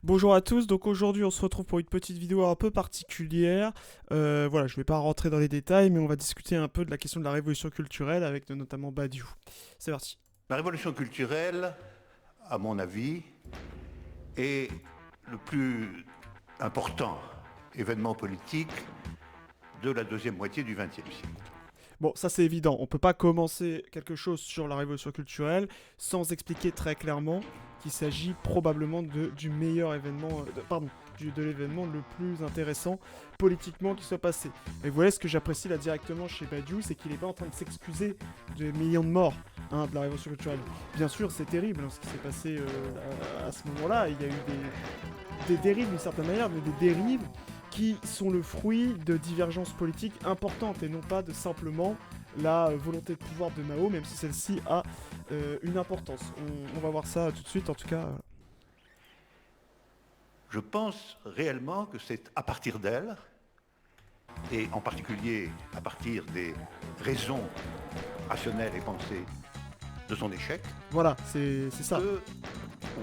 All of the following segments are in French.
Bonjour à tous, donc aujourd'hui on se retrouve pour une petite vidéo un peu particulière. Voilà, je vais pas rentrer dans les détails, mais on va discuter un peu de la question de la révolution culturelle avec notamment Badiou. C'est parti. La révolution culturelle, à mon avis, est le plus important événement politique de la deuxième moitié du XXe siècle. Bon, ça c'est évident, on peut pas commencer quelque chose sur la révolution culturelle sans expliquer très clairement qu'il s'agit probablement du meilleur événement, de l'événement le plus intéressant politiquement qui soit passé. Et vous voyez, ce que j'apprécie là directement chez Badiou, c'est qu'il est pas en train de s'excuser de millions de morts de la révolution culturelle. Bien sûr, c'est terrible ce qui s'est passé à ce moment-là, il y a eu des dérives d'une certaine manière, mais des dérives qui sont le fruit de divergences politiques importantes et non pas de simplement la volonté de pouvoir de Mao, même si celle-ci a une importance. On va voir ça tout de suite, en tout cas. Je pense réellement que c'est à partir d'elle, et en particulier à partir des raisons rationnelles et pensées de son échec, Voilà, c'est ça. que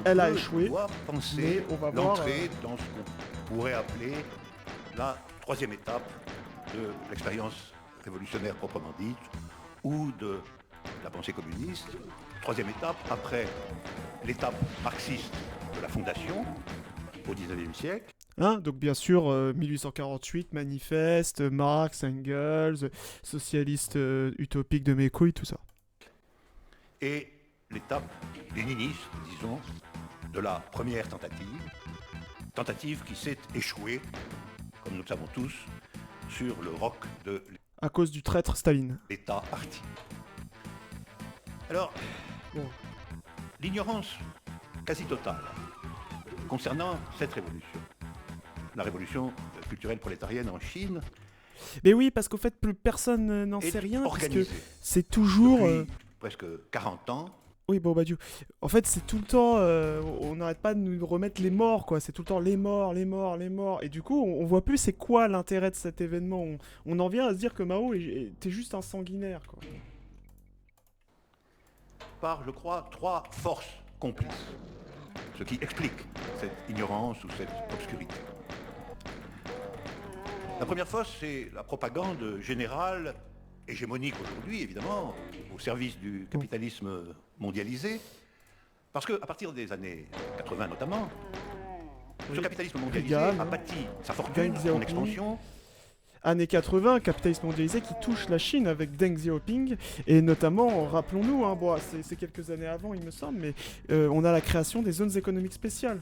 Elle a peut échoué, pouvoir penser mais on va voir, l'entrée dans ce qu'on pourrait appeler la troisième étape de l'expérience révolutionnaire proprement dite, ou de la pensée communiste. Troisième étape, après l'étape marxiste de la fondation, au XIXe siècle. Donc bien sûr, 1848, manifeste, Marx, Engels, socialiste utopique de mes couilles, tout ça. Et l'étape léniniste, disons, de la première tentative qui s'est échouée, comme nous le savons tous, sur le roc de À cause du traître Staline. l'État parti. Alors, Bon. l'ignorance quasi totale concernant cette révolution, la révolution culturelle prolétarienne en Chine, Mais oui, parce qu'au fait, plus personne n'en est sait rien, parce que organisée c'est toujours... depuis presque 40 ans. Oui, bon, bah, en fait, c'est tout le temps. On n'arrête pas de nous remettre les morts, quoi. C'est tout le temps les morts, les morts, les morts. Et du coup, on voit plus c'est quoi l'intérêt de cet événement. On en vient à se dire que Mao était juste un sanguinaire, quoi. Par, je crois, 3 forces complices, ce qui explique cette ignorance ou cette obscurité. La première force, c'est la propagande générale, hégémonique aujourd'hui, évidemment, au service du capitalisme mondialisé, parce qu'à partir des années 80 notamment, ce capitalisme mondialisé Reagan, a bâti sa fortune, Deng son Xiaoping. expansion, Années 80, capitalisme mondialisé qui touche la Chine avec Deng Xiaoping. Et notamment, rappelons-nous, c'est quelques années avant, il me semble, mais on a la création des zones économiques spéciales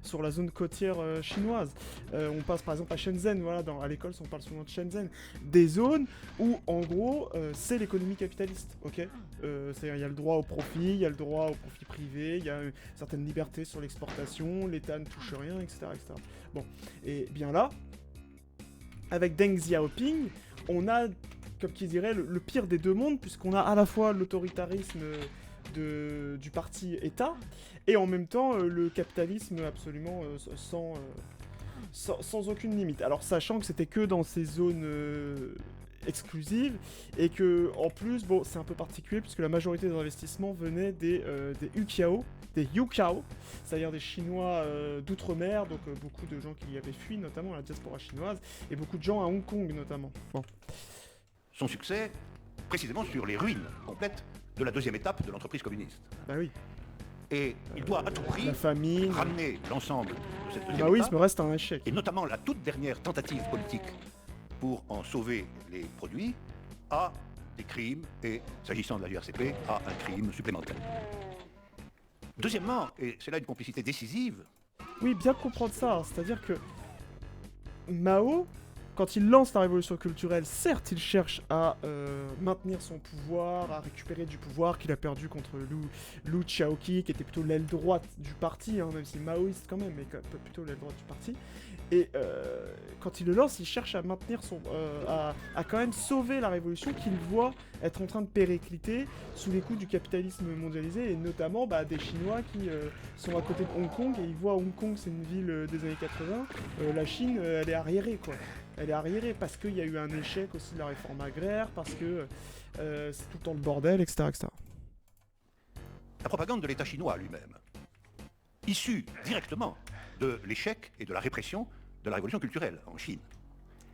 sur la zone côtière chinoise. On passe par exemple à Shenzhen, voilà, à l'école, on parle souvent de Shenzhen. Des zones où, en gros, c'est l'économie capitaliste, ok. C'est-à-dire, il y a le droit au profit, il y a le droit au profit privé, il y a une certaine liberté sur l'exportation, l'État ne touche rien, etc., etc. Bon, et bien là, avec Deng Xiaoping, on a, comme qui dirait, le pire des deux mondes, puisqu'on a à la fois l'autoritarisme du parti État, et en même temps le capitalisme absolument sans aucune limite. Alors sachant que c'était que dans ces zones exclusives, et que en plus, bon, c'est un peu particulier, puisque la majorité des investissements venaient des Yukiao, c'est-à-dire des Chinois d'outre-mer, donc beaucoup de gens qui y avaient fui, notamment la diaspora chinoise, et beaucoup de gens à Hong Kong notamment. Bon. son succès précisément sur les ruines complètes de la deuxième étape de l'entreprise communiste. Bah oui. Et il doit à tout prix La famine, ramener l'ensemble de cette le deuxième maoïsme étape, reste un échec. et notamment la toute dernière tentative politique pour en sauver les produits, à des crimes, et s'agissant de la URCP, à un crime supplémentaire. Deuxièmement, et c'est là une complicité décisive, Oui, bien comprendre ça, c'est-à-dire que Mao, quand il lance la révolution culturelle, certes, il cherche à maintenir son pouvoir, à récupérer du pouvoir qu'il a perdu contre Lu Xiaoqi, qui était plutôt l'aile droite du parti, même si maoïste quand même, mais plutôt l'aile droite du parti. Et quand il le lance, il cherche à maintenir à quand même sauver la révolution qu'il voit être en train de péricliter sous les coups du capitalisme mondialisé, et notamment des Chinois qui sont à côté de Hong Kong, et ils voient Hong Kong, c'est une ville des années 80, la Chine, elle est arriérée, quoi. Elle est arriérée parce qu'il y a eu un échec aussi de la réforme agraire, parce que c'est tout le temps le bordel, etc., etc. la propagande de l'État chinois lui-même, issue directement de l'échec et de la répression de la révolution culturelle en Chine.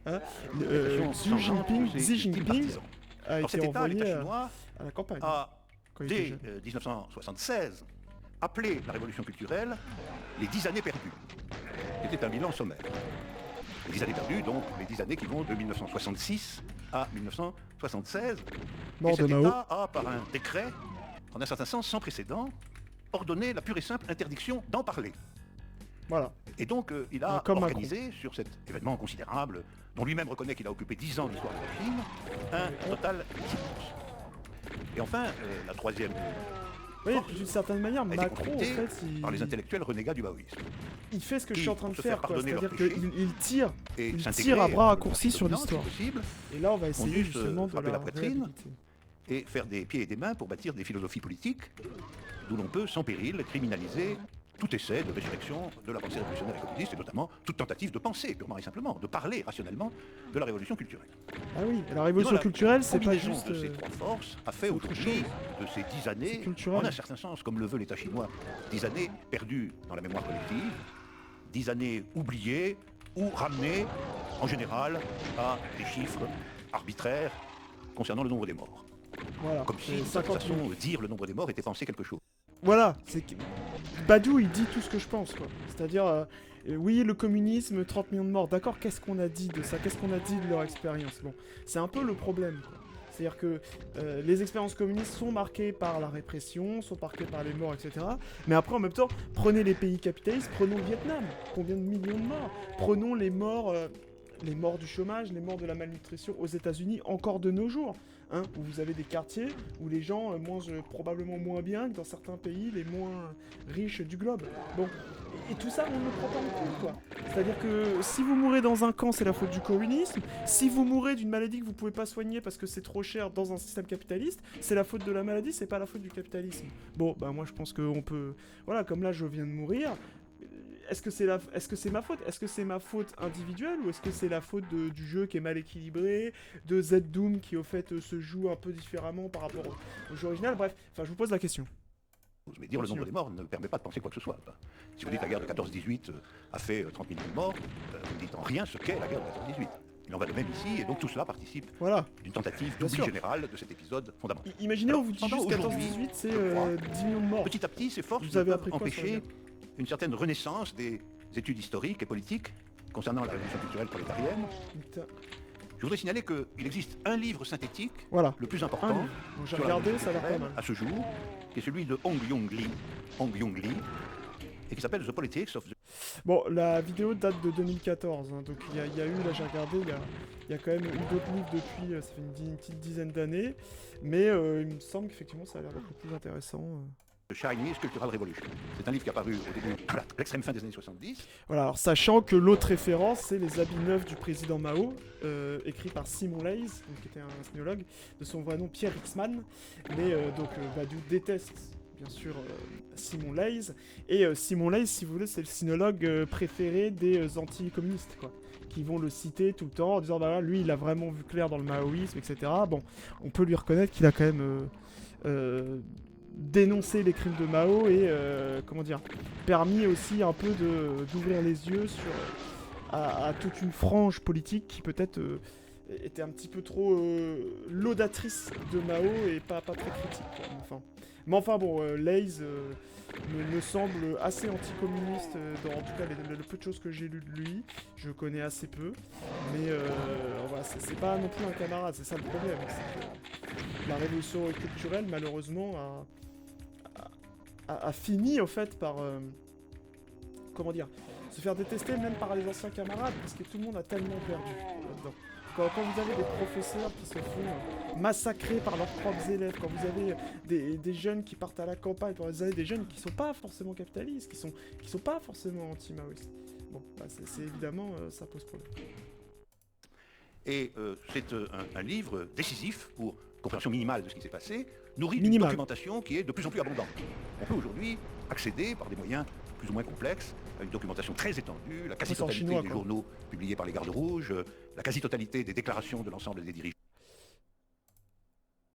Hein, Répression Xi sanglante de Jinping, ces Xi styles Jinping partisans. a Alors cet été État, envoyé l'État chinois, à la campagne a, quand il était dès jeune. 1976, appelé la révolution culturelle les 10 années perdues. C'était un bilan sommaire. Les 10 années perdues, donc les 10 années qui vont de 1966 à 1976. Mort et cet de Mao. État a, par un décret, en un certain sens sans précédent, ordonné la pure et simple interdiction d'en parler. Voilà. Et donc il a Comme organisé sur cet événement considérable, dont lui-même reconnaît qu'il a occupé 10 ans de l'histoire de la Chine, un total silence. Et enfin, la troisième Oui, d'une certaine manière, a été Macron, en complétée fait, par les intellectuels renégats du maoïsme. il fait ce que je qui, suis en train de pour se faire faire, quoi. pardonner C'est-à-dire leurs péchés, qu'il tire, Et il s'intégrer tire à bras dans raccourcis la sur dominante, l'histoire. si possible, Et là, on va essayer dû se justement de frapper la la poitrine. réhabiliter. et faire des pieds et des mains pour bâtir des philosophies politiques d'où l'on peut, sans péril, criminaliser tout essai de résurrection de la pensée révolutionnaire et communiste, et notamment toute tentative de penser, purement et simplement, de parler rationnellement de la révolution culturelle. Ah oui, la révolution culturelle, c'est pas combinaison juste... de ces trois forces a fait c'est autre aujourd'hui chose. de ces 10 années, culturel. en un certain sens, comme le veut l'État chinois, 10 années perdues dans la mémoire collective, 10 années oubliées ou ramenées, en général, à des chiffres arbitraires concernant le nombre des morts. Voilà, Comme si, c'est de toute 50 000. façon, dire le nombre des morts était penser quelque chose. Voilà, c'est que Badou, il dit tout ce que je pense, quoi. C'est-à-dire, oui, le communisme, 30 millions de morts, d'accord, qu'est-ce qu'on a dit de ça? Qu'est-ce qu'on a dit de leur expérience? Bon, c'est un peu le problème, quoi. C'est-à-dire que les expériences communistes sont marquées par la répression, sont marquées par les morts, etc. Mais après, en même temps, prenez les pays capitalistes, prenons le Vietnam. Combien de millions de morts? Prenons les morts du chômage, les morts de la malnutrition aux États-Unis encore de nos jours. Hein, où vous avez des quartiers où les gens mangent probablement moins bien que dans certains pays les moins riches du globe. Bon, et tout ça, on ne le prend pas en compte, quoi. C'est-à-dire que si vous mourrez dans un camp, c'est la faute du communisme. Si vous mourrez d'une maladie que vous pouvez pas soigner parce que c'est trop cher dans un système capitaliste, c'est la faute de la maladie, c'est pas la faute du capitalisme. Bon, bah moi je pense qu'on peut... Voilà, comme là je viens de mourir... Est-ce que c'est ma faute? Est-ce que c'est ma faute individuelle ou est-ce que c'est la faute du jeu qui est mal équilibré, de Z-Doom qui au fait se joue un peu différemment par rapport au jeu original? Bref, enfin je vous pose la question. Mais dire le nombre des morts ne permet pas de penser quoi que ce soit. Si vous dites la guerre de 14-18 a fait 30 millions de morts, vous ne dites en rien ce qu'est la guerre de 14-18. Il en va de même ici, et donc tout cela participe d'une tentative d'oubli général de cet épisode fondamental. Imaginez, on vous dit juste 14-18, c'est 10 millions de morts. Petit à petit, ces forces peuvent empêcher une certaine renaissance des études historiques et politiques concernant la révolution culturelle prolétarienne. Je voudrais signaler qu'il existe un livre synthétique, le plus important, j'ai regardé, ça a l'air pas mal, à ce jour, qui est celui de Hong Yong Lee, et qui s'appelle The Politics of the... Bon, la vidéo date de 2014, hein, donc il y a eu, là j'ai regardé, il y a quand même eu d'autres livres depuis, ça fait une petite dizaine d'années, mais il me semble qu'effectivement ça a l'air d'être le plus intéressant. The Chinese Cultural Revolution. C'est un livre qui est apparu au début, à l'extrême fin des années 70. Voilà, alors sachant que l'autre référence, c'est Les habits neufs du président Mao, écrit par Simon Leys, qui était un sinologue, de son vrai nom Pierre Rixman. Mais donc Badiou déteste bien sûr Simon Leys, et Simon Leys, si vous voulez, c'est le sinologue préféré des anti-communistes, quoi, qui vont le citer tout le temps en disant bah voilà, lui il a vraiment vu clair dans le maoïsme, etc. Bon, on peut lui reconnaître qu'il a quand même dénoncé les crimes de Mao et comment dire, permis aussi un peu d'ouvrir les yeux sur à toute une frange politique qui peut-être était un petit peu trop laudatrice de Mao et pas très critique, quoi. Mais enfin bon, Leys me semble assez anticommuniste dans en tout cas le peu de choses que j'ai lues de lui. Je connais assez peu, mais voilà, c'est pas non plus un camarade, c'est ça le problème. C'est que la révolution culturelle malheureusement a fini en fait par comment dire, se faire détester même par les anciens camarades parce que tout le monde a tellement perdu là-dedans. Quand vous avez des professeurs qui se font massacrer par leurs propres élèves, quand vous avez des jeunes qui partent à la campagne, quand vous avez des jeunes qui sont pas forcément capitalistes, qui sont pas forcément anti-maoïstes, bon, bah c'est évidemment, ça pose problème. Et c'est un livre décisif pour compréhension minimale de ce qui s'est passé, nourri d'une documentation qui est de plus en plus abondante. On peut aujourd'hui accéder par des moyens plus ou moins complexes à une documentation très étendue, la quasi-totalité des journaux publiés par les Gardes Rouges, la quasi-totalité des déclarations de l'ensemble des dirigeants.